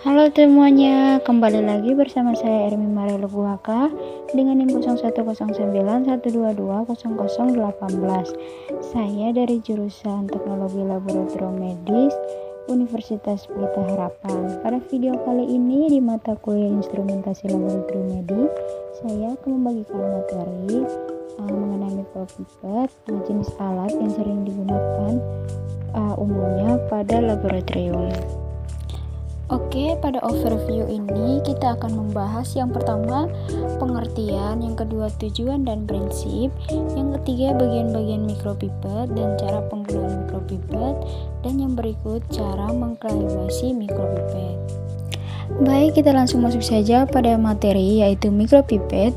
Halo semuanya, kembali lagi bersama saya Ermi Marelo Buhaka dengan NIM 0109122018. Saya dari jurusan Teknologi Laboratorium Medis Universitas Pelita Harapan. Pada video kali ini di mata kuliah Instrumentasi Laboratorium Medis, saya akan membagikan materi mengenai mikropipet, jenis alat yang sering digunakan umumnya pada laboratorium. Oke, pada overview ini kita akan membahas yang pertama pengertian, yang kedua tujuan dan prinsip, yang ketiga bagian-bagian mikropipet dan cara penggunaan mikropipet, dan yang berikut cara mengkalibrasi mikropipet. Baik, kita langsung masuk saja pada materi, yaitu mikropipet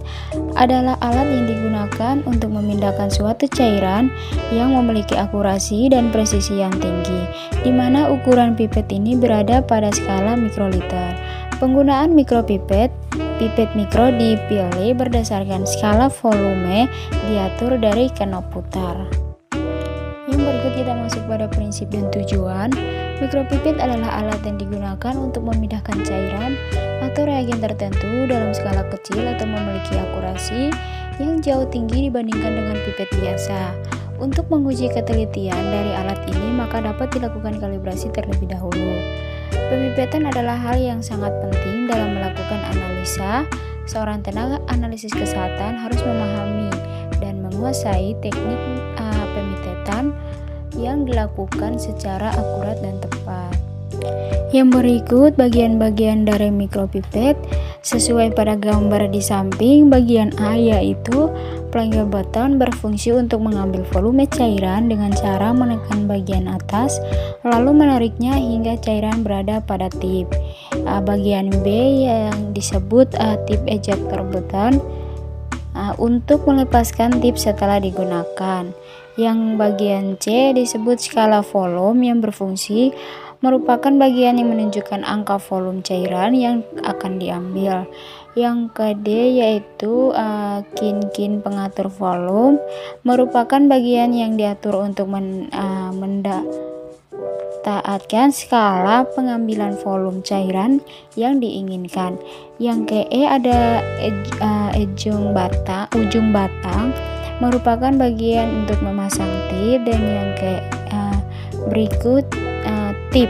adalah alat yang digunakan untuk memindahkan suatu cairan yang memiliki akurasi dan presisi yang tinggi, di mana ukuran pipet ini berada pada skala mikroliter. Penggunaan mikropipet, pipet mikro dipilih berdasarkan skala volume diatur dari knop putar. Yang berikut kita masuk pada prinsip dan tujuan. Mikropipet adalah alat yang digunakan untuk memindahkan cairan atau reagen tertentu dalam skala kecil atau memiliki akurasi yang jauh tinggi dibandingkan dengan pipet biasa. Untuk menguji ketelitian dari alat ini, maka dapat dilakukan kalibrasi terlebih dahulu. Pemipetan adalah hal yang sangat penting dalam melakukan analisa. Seorang tenaga analisis kesehatan harus memahami dan menguasai teknik pemipetan yang dilakukan secara akurat dan tepat. Yang berikut bagian-bagian dari mikropipet sesuai pada gambar di samping. Bagian A yaitu plunger button berfungsi untuk mengambil volume cairan dengan cara menekan bagian atas lalu menariknya hingga cairan berada pada tip. Bagian B yang disebut tip ejector button untuk melepaskan tip setelah digunakan. Yang bagian C disebut skala volume yang berfungsi merupakan bagian yang menunjukkan angka volume cairan yang akan diambil. Yang ke D yaitu kin pengatur volume merupakan bagian yang diatur untuk taatkan skala pengambilan volume cairan yang diinginkan. Yang ke E ada ujung batang merupakan bagian untuk memasang tip, dan yang ke berikut tip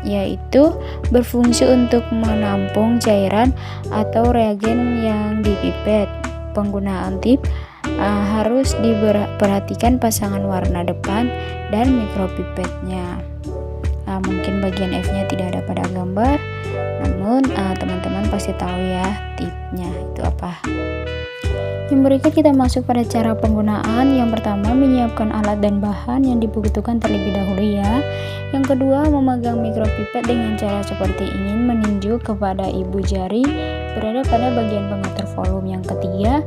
yaitu berfungsi untuk menampung cairan atau reagen yang dipipet. Penggunaan tip harus diperhatikan pasangan warna depan dan mikropipetnya. Mungkin bagian F-nya tidak ada pada gambar, namun teman-teman pasti tahu ya tipnya itu apa. Yang berikut kita masuk pada cara penggunaan. Yang pertama, menyiapkan alat dan bahan yang dibutuhkan terlebih dahulu ya. Yang kedua, memegang mikropipet dengan cara seperti ingin meninju kepada ibu jari berada pada bagian pengatur volume. Yang ketiga,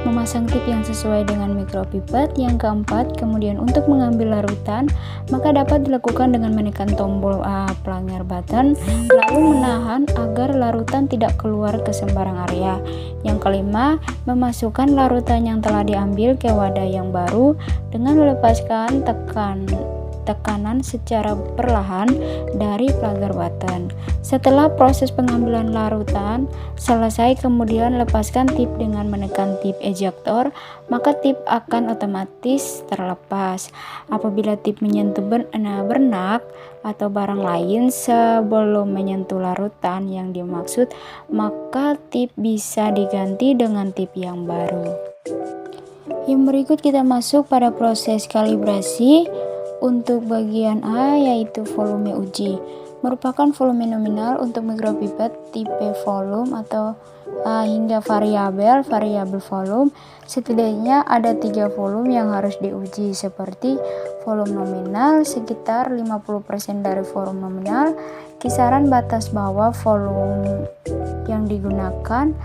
memasang tip yang sesuai dengan mikropipet. Yang keempat, kemudian untuk mengambil larutan maka dapat dilakukan dengan menekan tombol plunger button lalu menahan agar larutan tidak keluar ke sembarang area. Yang kelima, memasukkan larutan yang telah diambil ke wadah yang baru dengan melepaskan tekanan secara perlahan dari plunger button. Setelah proses pengambilan larutan selesai, kemudian lepaskan tip dengan menekan tip ejector, maka tip akan otomatis terlepas. Apabila tip menyentuh bernak atau barang lain sebelum menyentuh larutan yang dimaksud, maka tip bisa diganti dengan tip yang baru. Yang berikut kita masuk pada proses kalibrasi. Untuk bagian A yaitu volume uji, merupakan volume nominal untuk mikropipet tipe volume atau hingga variabel volume. Setidaknya ada 3 volume yang harus diuji, seperti volume nominal sekitar 50% dari volume nominal, kisaran batas bawah volume yang digunakan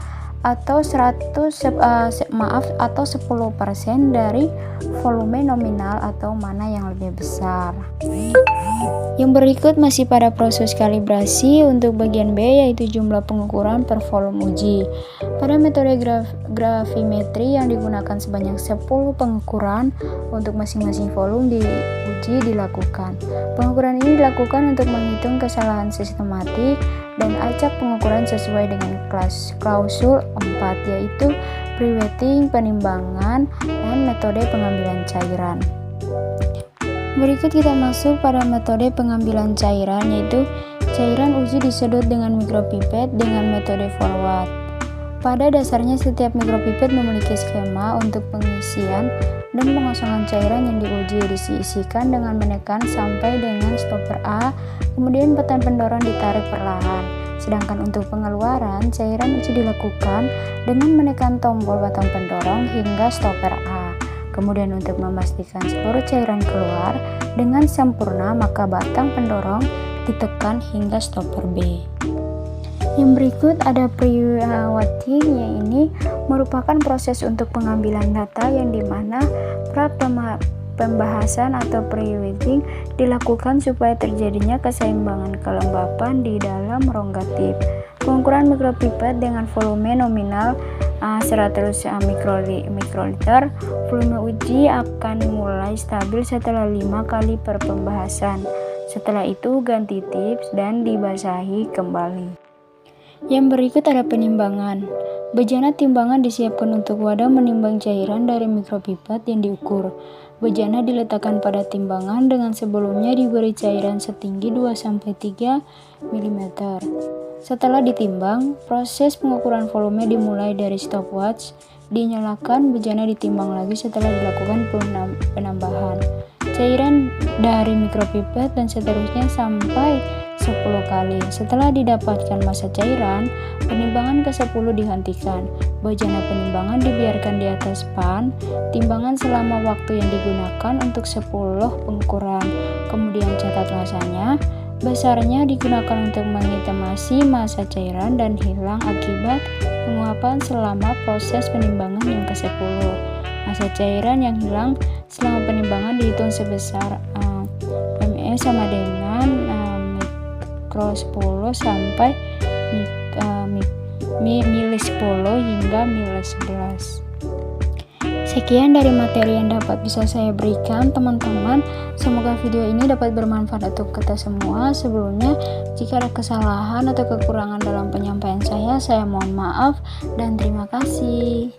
atau 10% dari volume nominal atau mana yang lebih besar. Yang berikut masih pada proses kalibrasi untuk bagian B, yaitu jumlah pengukuran per volume uji. Pada metode gravimetri yang digunakan sebanyak 10 pengukuran untuk masing-masing volume diuji dilakukan. Pengukuran ini dilakukan untuk menghitung kesalahan sistematik dan acak pengukuran sesuai dengan klausul 4, yaitu pre-weighting, penimbangan, dan metode pengambilan cairan. Berikut kita masuk pada metode pengambilan cairan, yaitu cairan uji disedot dengan mikropipet dengan metode forward. Pada dasarnya setiap mikropipet memiliki skema untuk pengisian dan pengosongan cairan yang diuji. Diisikan dengan menekan sampai dengan stopper A, kemudian petan pendorong ditarik perlahan. Sedangkan untuk pengeluaran, cairan uji dilakukan dengan menekan tombol batang pendorong hingga stopper A. Kemudian untuk memastikan seluruh cairan keluar dengan sempurna, maka batang pendorong ditekan hingga stopper B. Yang berikut ada pre-weighting, yang ini merupakan proses untuk pengambilan data yang dimana pembahasan atau pre-weighting dilakukan supaya terjadinya keseimbangan kelembapan di dalam rongga tip. Pengukuran mikropipet dengan volume nominal 100 mikroliter. Volume uji akan mulai stabil setelah 5 kali per pembahasan. Setelah itu ganti tips dan dibasahi kembali. Yang berikut ada penimbangan. Bejana timbangan disiapkan untuk wadah menimbang cairan dari mikropipet yang diukur. Bejana diletakkan pada timbangan dengan sebelumnya diberi cairan setinggi 2-3 mm. Setelah ditimbang, proses pengukuran volume dimulai dari stopwatch, dinyalakan, bejana ditimbang lagi setelah dilakukan penambahan cairan dari mikropipet dan seterusnya sampai 10 kali. Setelah didapatkan massa cairan, penimbangan ke-10 dihentikan. Bejana penimbangan dibiarkan di atas pan timbangan selama waktu yang digunakan untuk 10 pengukuran. Kemudian catat massanya. Besarnya digunakan untuk mengitemasi massa cairan dan hilang akibat penguapan selama proses penimbangan yang ke-10. Massa cairan yang hilang selama penimbangan dihitung sebesar ME sama dengan mikro 10 sampai mili 10 hingga mili 11. Sekian dari materi yang dapat bisa saya berikan teman-teman. Semoga video ini dapat bermanfaat untuk kita semua. Sebelumnya, jika ada kesalahan atau kekurangan dalam penyampaian saya mohon maaf dan terima kasih.